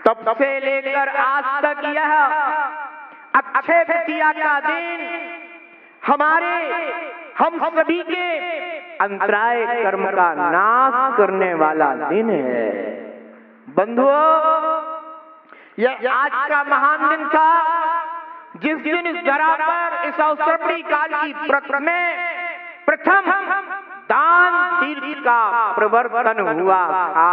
तब से लेकर आज तक यह अक्षय तृतीया का दिन हम सभी के अंतराय कर्म का नाश करने वाला दिन है। बंधुओं, यह आज का महान दिन था जिस दिन इस धरा पर इस अवसरपड़ी काल की प्रथम दान तीर्थ का प्रवर्तन हुआ था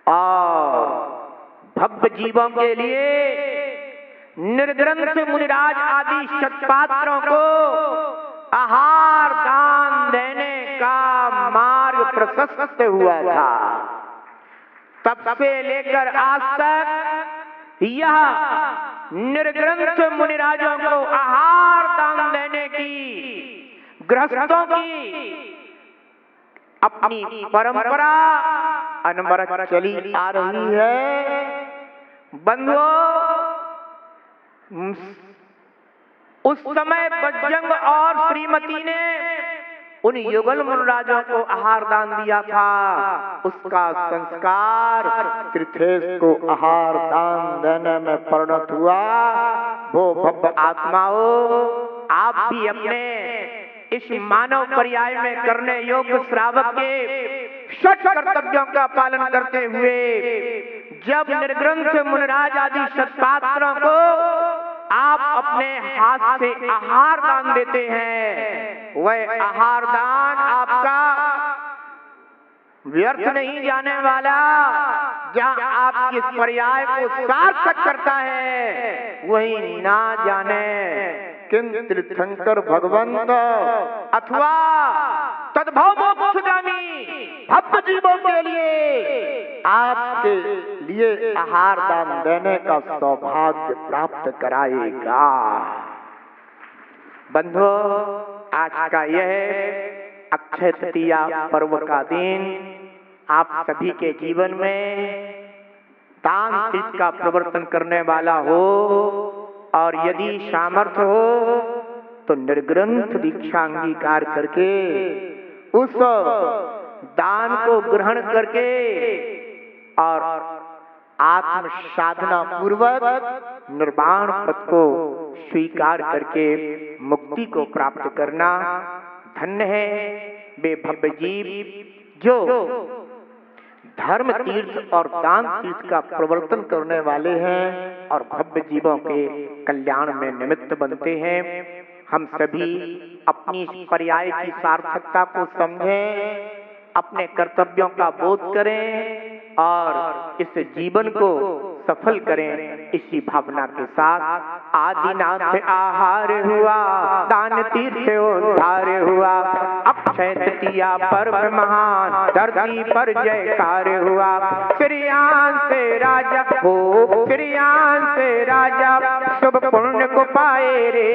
और भव्य जीवों के लिए निर्ग्रंथ मुनिराज आदि सत्पात्रों को आहार दान देने का मार्ग प्रशस्त हुआ था। तब से लेकर आज तक यह निर्ग्रंथ मुनिराजों को आहार दान देने की गृहस्थों की अपनी परंपरा अनवरत चली आ रही है। बंधुओं, उस समय बजरंग और श्रीमती ने उन युगल मुनिराजों को आहार दान दिया था। उसका संस्कार त्रिथेश को आहार दान देने में परिणत हुआ। वो भव्य आत्माओं, आप भी अपने इस मानव पर्याय में करने योग्य श्रावक के षट कर्तव्यों का पालन करते हुए जब निर्ग्रंथ मुनिराज आदि सत्पात्रों को आप अपने हाथ से आहार दान देते हैं, वह आहार दान आपका व्यर्थ नहीं जाने वाला। जहाँ आपके इस पर्याय को सार्थक करता है, वही ना जाने किन तीर्थंकर भगवंत अथवा तद्भव मोक्षगामी भक्त जीवों के लिए आपके लिए आहार दान देने का सौभाग्य प्राप्त कराएगा। बंधुओं, आज का यह अक्षय तृतीया पर्व का दिन आप सभी के जीवन में दान तीर्थ का प्रवर्तन करने वाला हो और यदि सामर्थ्य हो तो निर्ग्रंथ दीक्षा अंगीकार करके उस दान को ग्रहण करके और आत्म साधना पूर्वक निर्वाण पद को स्वीकार करके मुक्ति को प्राप्त करना धन्य है वे भव्य जीव जो धर्म तीर्थ और दान तीर्थ का प्रवर्तन करने वाले हैं और भव्य जीवों के कल्याण में निमित्त बनते हैं। हम सभी अपनी इस पर्याय की सार्थकता को समझें, अपने कर्तव्यों का बोध करें और इस जीवन को सफल करें। इसी भावना के साथ आदिनाथ आहार हुआ, दान तीर्थ उद्धार हुआ, अक्षय तृतीया पर्व महान, धरती पर जयकार हुआ। श्रीयान से राजा हो, श्रीयान से राजा, शुभ पुण्य को पाए रे।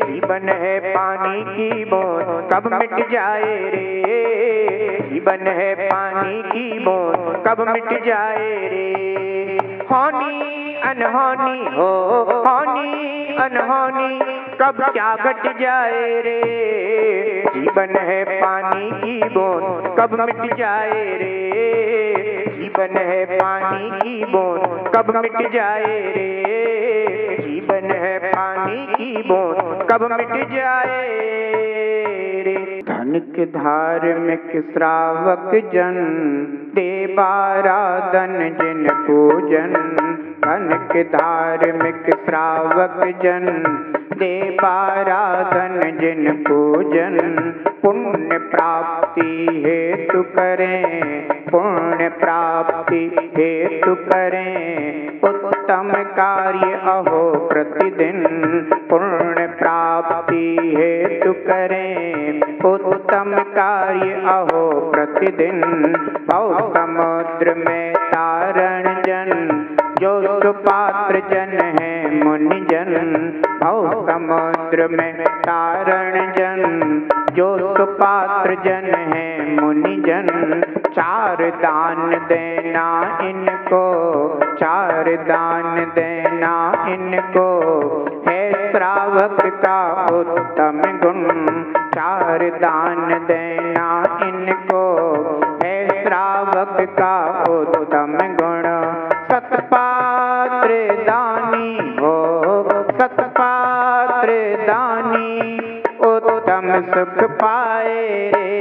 जीवन है पानी की बूंद, कब मिट जाए रे। जीवन है पानी की बूंद, कब मिट जाए रे। होनी अनहोनी हो, होनी अनहोनी, कब क्या घट जाए रे। जीवन है पानी की बूंद, कब मिट जाए रे। जीवन है पानी की बूंद, कब मिट जाए रे। जीवन है पानी की बूंद, कब मिट जाए रे। धन के धार्मिक श्रावक जन, देवाराधन जिन पूजन। धन के धार्मिक श्रावक जन, देवाराधन जिन पूजन। पुण्य प्राप्ति हेतु करें, पुण्य प्राप्ति हेतु करें उत्तम कार्य अहो प्रतिदिन। पुण्य प्राप्ति हेतु करें उत्तम कार्य अहो प्रतिदिन। भव समुद्र में तारण जन, जो सुपात्र जन है मुनि जन। भव समुद्र में तारण जन, जो सुपात्र जन है मुनि जन। चार दान देना इनको, चार दान देना इनको, है श्रावक का उत्तम गुण। चार दान देना इनको, है श्रावक का उत्तम गुण। सतपा दानी हो सतपात्र दानी उत्तम सुख पाए रे।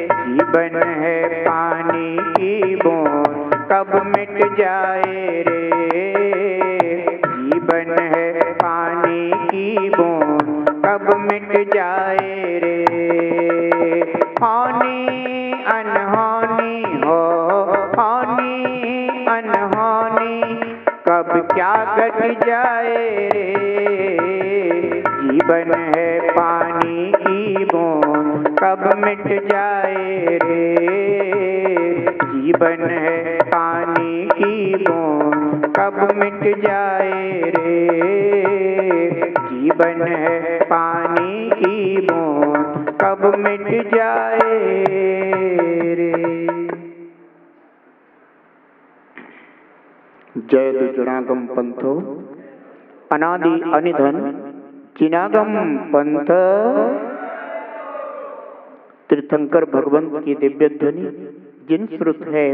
जीवन है पानी की बूंद कब मिट जाए रे। जीवन है पानी की बूंद कब मिट जाए रे। हानि अनहोनी हो हानि अनहोनी कब क्या घट जाए रे। जीवन है पानी की बूंद कब मिट जाए रे। जीवन है पानी की बूंद कब मिट जाए रे। जीवन है पानी की बूंद कब मिट जाए रे। जय दुजनागम पंथो अनादि अनिधन जिनागम पंथ। तीर्थंकर भगवंत की दिव्य ध्वनि जिन श्रुत है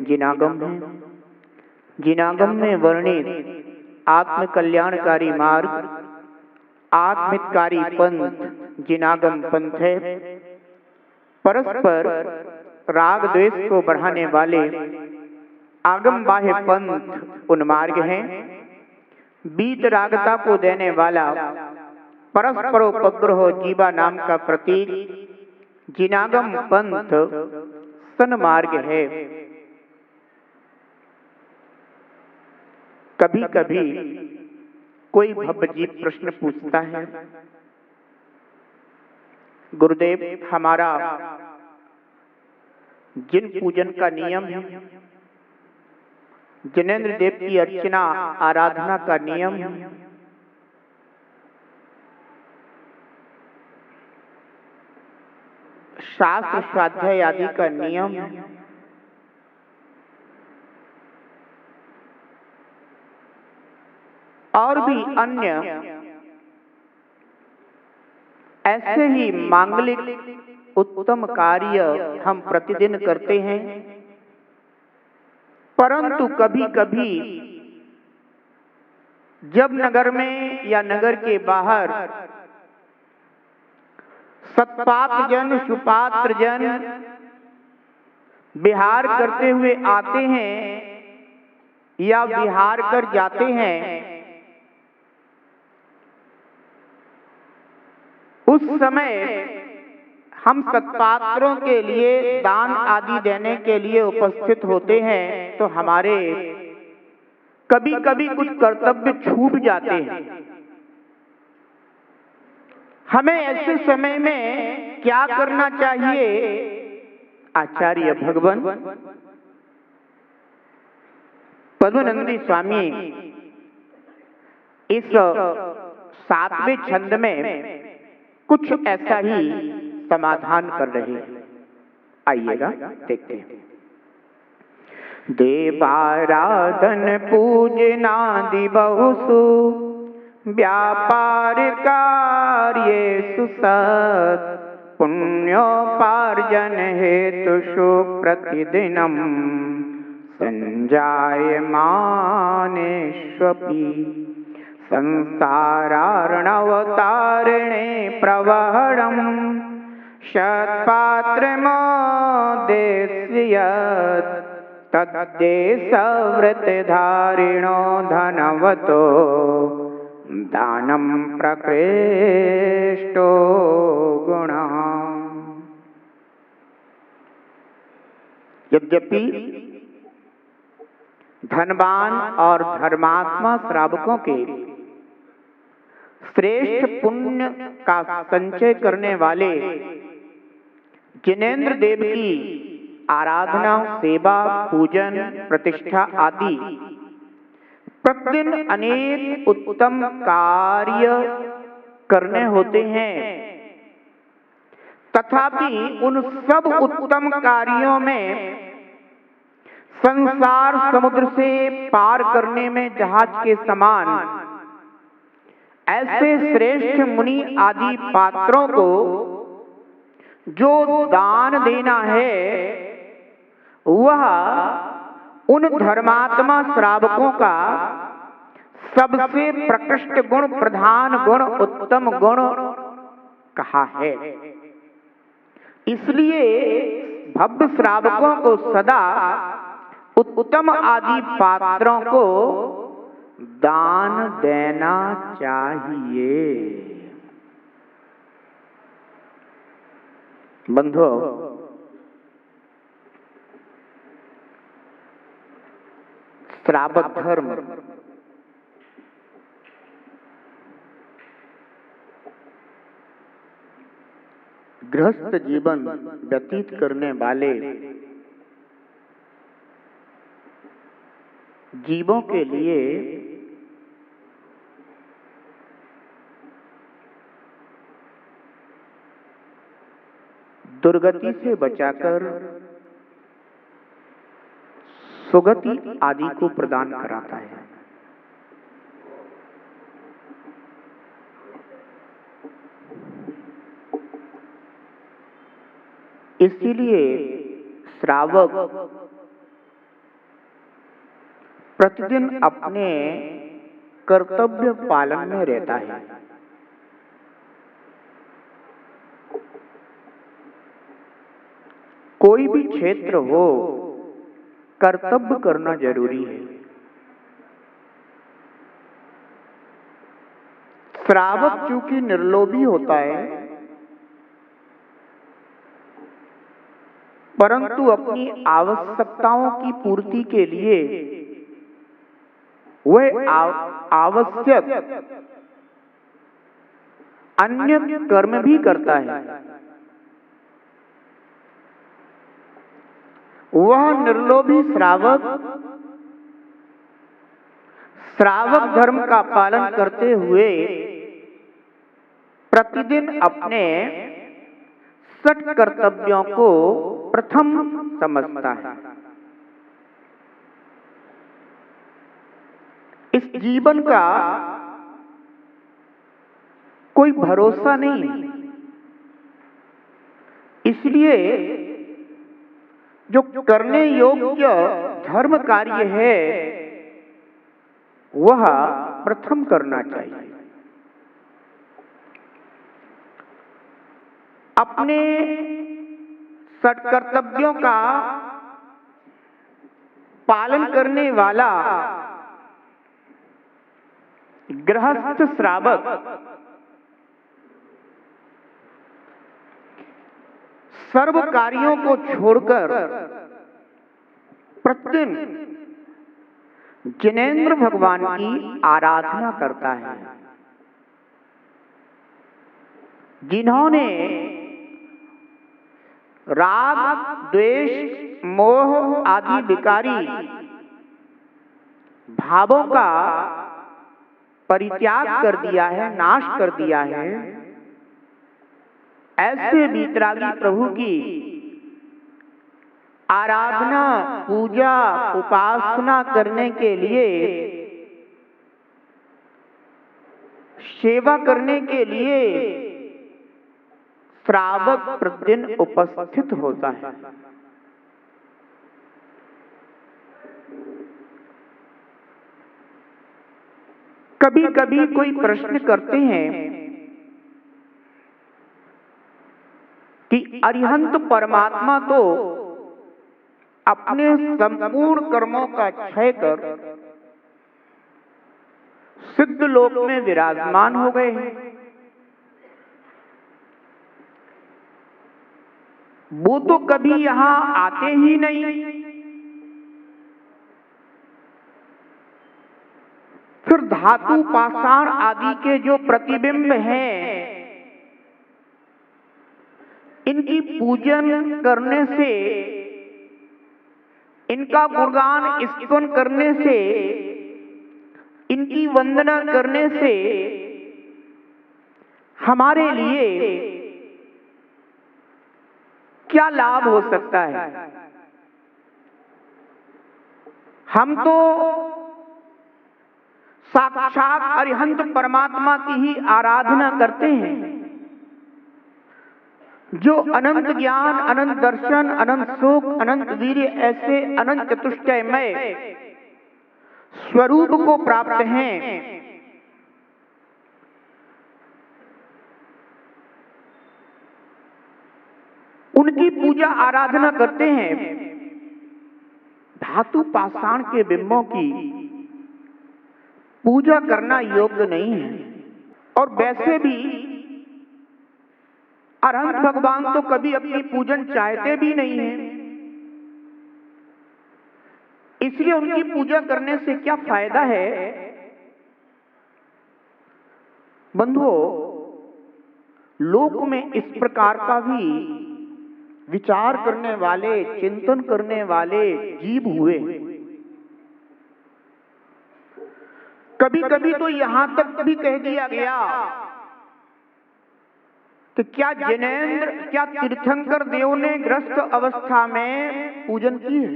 जिनागम है। जिनागम में वर्णित आत्म कल्याणकारी मार्ग आत्मितकारी पंथ जिनागम पंथ है। परस्पर राग द्वेष को बढ़ाने वाले आगम बाह्य पंथ उन्मार्ग हैं। बीत रागता को देने वाला परस्परोपग्रह जीवा नाम का प्रतीक जिनागम पंथ सन्मार्ग है। कभी कभी कोई भवजीव प्रश्न पूछता है, गुरुदेव हमारा जिन पूजन का नियम है, जिनेंद्र देव की अर्चना आराधना का नियम है, शास्त्र स्वाध्याय आदि का नियम है, और भी अन्य ऐसे ही मांगलिक उत्तम कार्य हम प्रतिदिन करते हैं। परंतु कभी कभी जब नगर में या नगर के बाहर सत्पात्र जन सुपात्र जन विहार करते हुए आते हैं या विहार कर जाते हैं, उस समय हम सत्पात्रों के लिए दान आदि देने के लिए उपस्थित होते हैं, तो हमारे कभी कभी कुछ कर्तव्य छूट जाते हैं। हमें ऐसे समय में क्या करना चाहिए? आचार्य भगवान पद्मनंदी स्वामी इस 7वें छंद में कुछ ऐसा ही समाधान कर रहे हैं। आइएगा देखते हैं। देवाराधन पूजनादि बहुसु व्यापार कार्येषु सत् पुण्योपार्जन हेतुषु प्रतिदिनं संजायमानेष्वपि संसारार्णवतारिणे प्रवहणं शतपात्रमोदेस्यत् तद्देशवृत्तिधारिणो धनवतो दानं प्रकृष्टो गुणः। यद्यपि धनवान और धर्मात्मा श्रावकों के श्रेष्ठ पुण्य का संचय करने वाले जिनेंद्र देव की आराधना, सेवा, पूजन, प्रतिष्ठा आदि प्रतिदिन अनेक उत्तम कार्य करने होते हैं, तथापि उन सब उत्तम कार्यों में संसार समुद्र से पार करने में जहाज के समान ऐसे श्रेष्ठ मुनि आदि पात्रों को जो दान देना है, वह उन धर्मात्मा श्रावकों का सबसे प्रकृष्ट गुण, प्रधान गुण, उत्तम गुण कहा है। इसलिए भव्य श्रावकों को सदा उत्तम आदि पात्रों को दान देना चाहिए। बंधुओं, श्रावक धर्म गृहस्थ जीवन व्यतीत करने वाले जीवों के लिए दुर्गति से बचाकर सुगति आदि को प्रदान कराता है। इसीलिए श्रावक प्रतिदिन अपने कर्तव्य पालन में रहता है। कोई भी क्षेत्र हो, कर्तव्य करना जरूरी है। श्रावक चूंकि निर्लोभी होता है, परंतु अपनी आवश्यकताओं की पूर्ति के लिए वह आवश्यक अन्य कर्म भी करता है। वह निर्लोभी श्रावक धर्म का पालन करते हुए प्रतिदिन अपने सठ कर्तव्यों को प्रथम समझता है। इस जीवन का कोई भरोसा नहीं है, इसलिए जो करने योग्य धर्म कार्य है वह प्रथम करना चाहिए। अपने सत्कर्तव्यों का पालन करने वाला गृहस्थ श्रावक सर्व कार्यों को छोड़कर प्रतिदिन जिनेंद्र भगवान की आराधना करता है, जिन्होंने राग, द्वेष, मोह आदि विकारी भावों का परित्याग कर दिया है, नाश कर दिया है। ऐसे वीतरागी प्रभु की आराधना, पूजा, उपासना करने के लिए, सेवा करने के लिए श्रावक प्रतिदिन उपस्थित होता है। कभी कभी कोई प्रश्न करते हैं कि अरिहंत परमात्मा तो अपने संपूर्ण कर्मों का क्षय कर सिद्ध लोक में विराजमान हो गए हैं, वो तो कभी यहां आते ही नहीं। फिर धातु, पाषाण आदि के जो प्रतिबिंब हैं, इनकी पूजन करने से, इनका गुणगान स्तवन करने से, इनकी वंदना करने से हमारे लिए क्या लाभ हो सकता है? हम तो साक्षात अरिहंत परमात्मा की ही आराधना करते हैं, जो अनंत ज्ञान, अनंत दर्शन, अनंत सुख, अनंत वीर्य, ऐसे अनंत चतुष्टयमय स्वरूप को प्राप्त हैं, उनकी पूजा आराधना करते हैं। धातु पाषाण के बिंबों की पूजा करना योग्य नहीं है। और वैसे भी अरहंत भगवान तो कभी अपनी पूजन चाहते भी नहीं है, इसलिए उनकी पूजा करने से क्या फायदा है। बंधुओं, लोक में इस प्रकार का भी विचार करने वाले, चिंतन करने वाले जीव हुए। कभी कभी तो यहां तक भी कह दिया गया कि क्या जिनेंद्र, क्या तीर्थंकर देव ने ग्रस्त अवस्था में पूजन की है?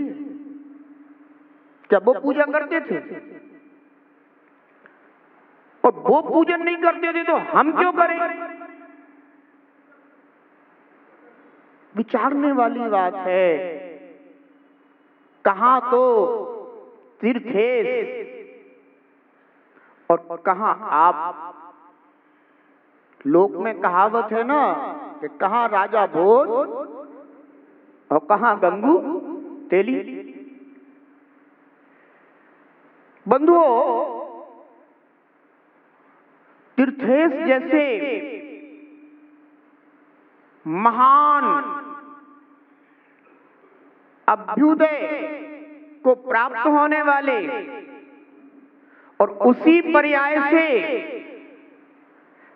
क्या वो पूजा करते थे? और वो पूजन नहीं करते थे तो हम क्यों करें? विचारने वाली बात है। कहां तो तीर्थेश और कहां आप। लोक में कहावत है ना कि कहां राजा भोज और कहां गंगू तेली। बंधुओं, तीर्थेश जैसे महान अभ्युदय को प्राप्त होने वाले और उसी पर्याय से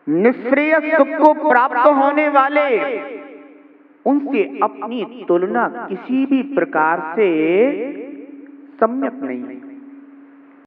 निःश्रेयस सुख को प्राप्त होने वाले, उनसे अपनी तुलना किसी भी प्रकार से सम्यक नहीं है।